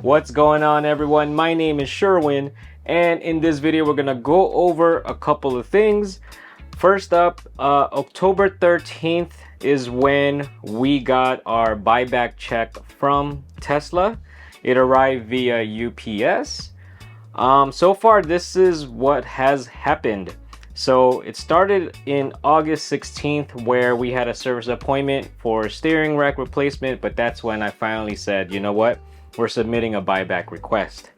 What's going on, everyone? My name is Sherwin, and in this video we're gonna go over a couple of things. First up, October 13th is when we got our buyback check from Tesla. It arrived via UPS. So far this is what has happened. So it started in August 16th where we had a service appointment for steering rack replacement, but that's when I finally said, you know what? We're submitting a buyback request.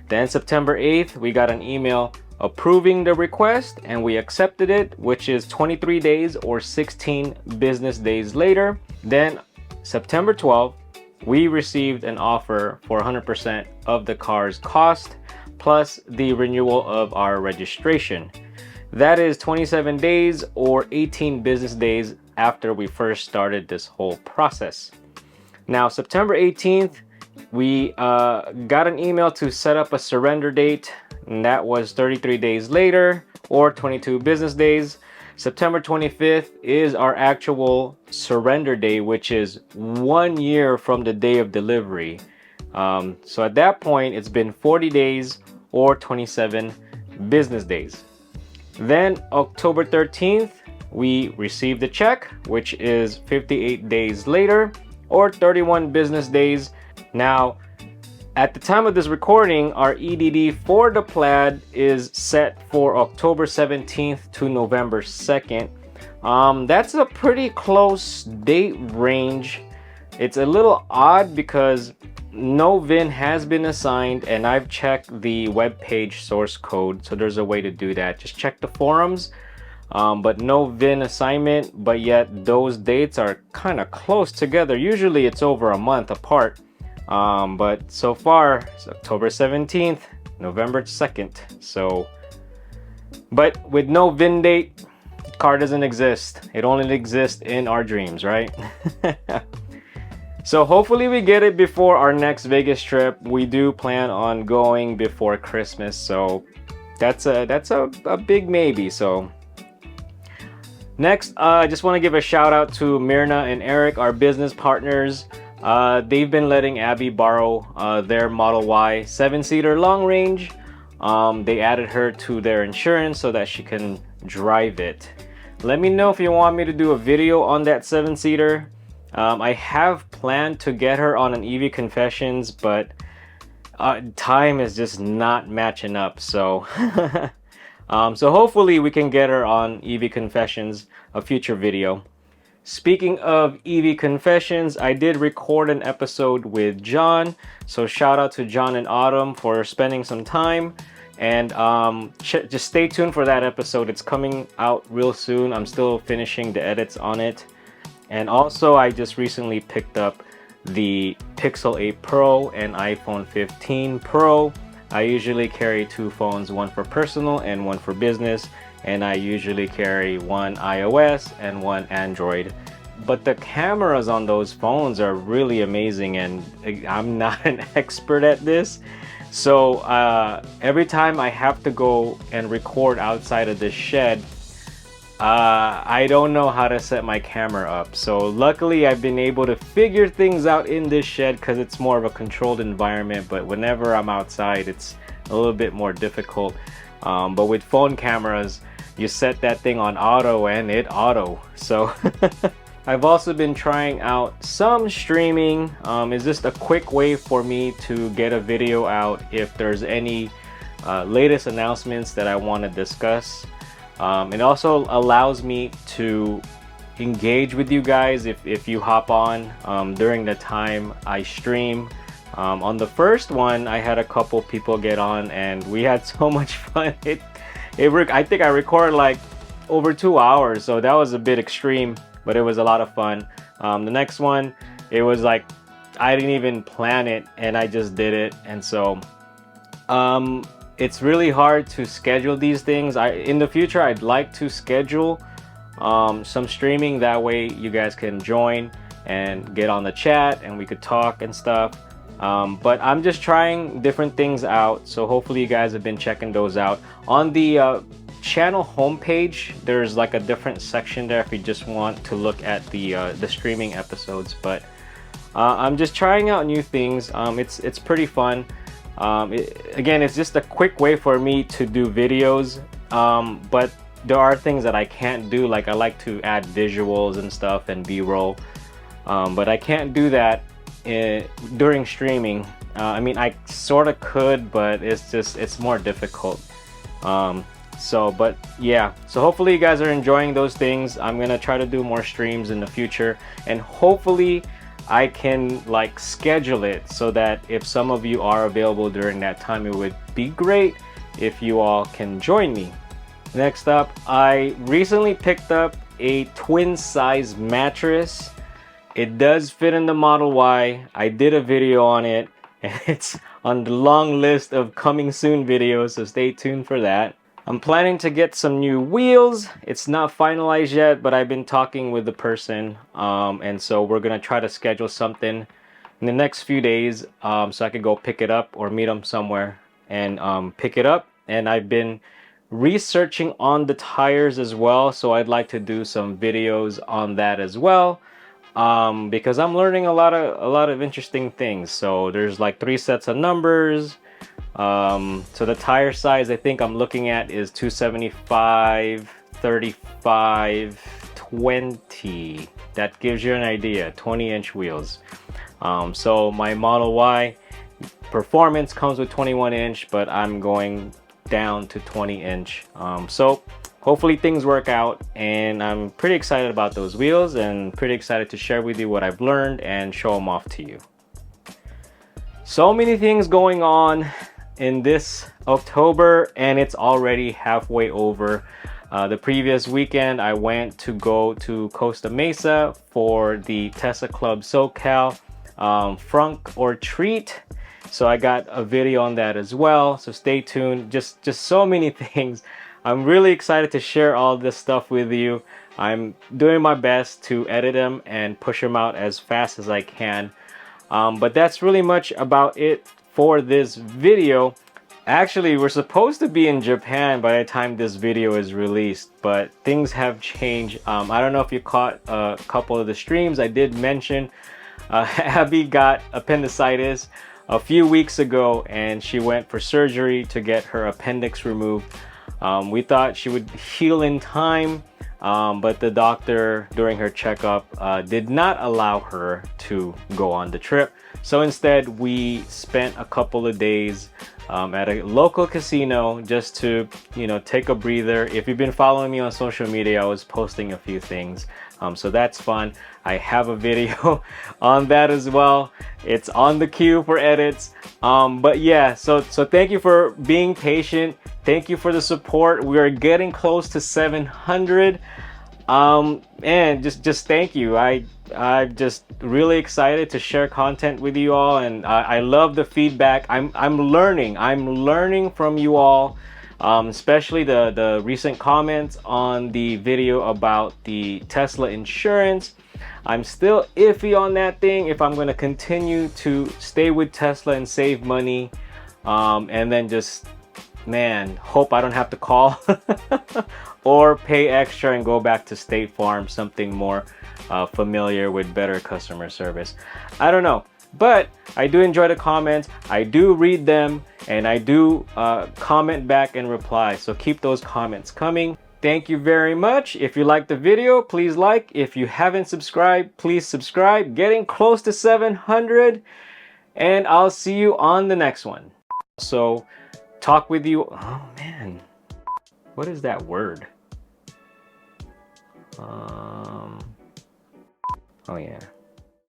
Then September 8th, we got an email approving the request and we accepted it, which is 23 days or 16 business days later. Then September 12th, we received an offer for 100% of the car's cost plus the renewal of our registration. That is 27 days or 18 business days after we first started this whole process. Now, September 18th, we got an email to set up a surrender date, and that was 33 days later or 22 business days. September 25th is our actual surrender day, which is 1 year from the day of delivery. So at that point, it's been 40 days or 27 business days. Then October 13th, we received the check, which is 58 days later or 31 business days. Now, at the time of this recording, our EDD for the Plaid is set for October 17th to November 2nd. That's a pretty close date range. It's a little odd because no VIN has been assigned, and I've checked the web page source code, so there's a way to do that. Just check the forums, but no VIN assignment, but yet those dates are kind of close together. Usually it's over a month apart. But so far it's October 17th, November 2nd. So, but with no VIN date, car doesn't exist. It only exists in our dreams, right? So hopefully we get it before our next Vegas trip. We do plan on going before Christmas, so that's a big maybe. So next, I just want to give a shout out to Myrna and Eric, our business partners. They've been letting Abby borrow their Model Y 7-seater long range. They added her to their insurance so that she can drive it. Let me know if you want me to do a video on that 7-seater. I have planned to get her on an EV Confessions, but time is just not matching up. So, so hopefully we can get her on EV Confessions, a future video. Speaking of EV Confessions, I did record an episode with John. So shout out to John and Autumn for spending some time. And just stay tuned for that episode. It's coming out real soon. I'm still finishing the edits on it. And also, I just recently picked up the Pixel 8 Pro and iPhone 15 Pro. I usually carry two phones, one for personal and one for business. And I usually carry one iOS and one Android. But the cameras on those phones are really amazing, and I'm not an expert at this. So every time I have to go and record outside of this shed, I don't know how to set my camera up. So luckily I've been able to figure things out in this shed because it's more of a controlled environment. But whenever I'm outside, it's a little bit more difficult. But with phone cameras, you set that thing on auto and it auto. So I've also been trying out some streaming. It's just a quick way for me to get a video out if there's any latest announcements that I want to discuss. It also allows me to engage with you guys if you hop on during the time I stream. On the first one, I had a couple people get on and we had so much fun. I think I recorded like over 2 hours, so that was a bit extreme, but it was a lot of fun. The next one, it was like I didn't even plan it and I just did it. And so it's really hard to schedule these things. In the future, I'd like to schedule some streaming. That way you guys can join and get on the chat and we could talk and stuff. But I'm just trying different things out, so hopefully you guys have been checking those out. On the channel homepage, there's like a different section there if you just want to look at the streaming episodes. But I'm just trying out new things. It's pretty fun. Again, it's just a quick way for me to do videos, but there are things that I can't do. Like I like to add visuals and stuff and b-roll, but I can't do that during streaming. I mean, I sort of could, but it's more difficult. But yeah, so hopefully you guys are enjoying those things. I'm gonna try to do more streams in the future, and hopefully I can like schedule it so that if some of you are available during that time, it would be great if you all can join me. Next up, I recently picked up a twin size mattress. It does fit in the Model Y. I did a video on it, and it's on the long list of coming soon videos, so stay tuned for that. I'm planning to get some new wheels. It's not finalized yet, but I've been talking with the person, and so we're gonna try to schedule something in the next few days, so I could go pick it up or meet them somewhere and pick it up. And I've been researching on the tires as well, so I'd like to do some videos on that as well, because I'm learning a lot of interesting things. So there's like 3 sets of numbers. So the tire size I think I'm looking at is 275, 35, 20. That gives you an idea. 20-inch wheels. So my Model Y performance comes with 21-inch, but I'm going down to 20-inch. So hopefully things work out, and I'm pretty excited about those wheels and pretty excited to share with you what I've learned and show them off to you. So many things going on in this October, and it's already halfway over. The previous weekend I went to go to Costa Mesa for the Tesla Club SoCal Frunk or Treat. So I got a video on that as well, so stay tuned. Just so many things. I'm really excited to share all this stuff with you. I'm doing my best to edit them and push them out as fast as I can. But that's really much about it for this video. Actually, we're supposed to be in Japan by the time this video is released, but things have changed. I don't know if you caught a couple of the streams. I did mention Abby got appendicitis a few weeks ago, and she went for surgery to get her appendix removed. We thought she would heal in time, but the doctor during her checkup did not allow her to go on the trip. So instead we spent a couple of days at a local casino just to, you know, take a breather. If you've been following me on social media, I was posting a few things, so that's fun. I have a video on that as well. It's on the queue for edits. But yeah, so thank you for being patient. Thank you for the support. We are getting close to 700. And just thank you. I'm just really excited to share content with you all, and I love the feedback. I'm learning from you all, especially the recent comments on the video about the Tesla insurance. I'm still iffy on that thing, if I'm going to continue to stay with Tesla and save money, and then just, man, hope I don't have to call or pay extra and go back to State Farm, something more familiar with better customer service. I don't know, but I do enjoy the comments. I do read them, and I do comment back and reply, so keep those comments coming. Thank you very much. If you liked the video, please like. If you haven't subscribed, please subscribe. Getting close to 700, and I'll see you on the next one. So talk with you. Oh man, what is that word? Oh yeah.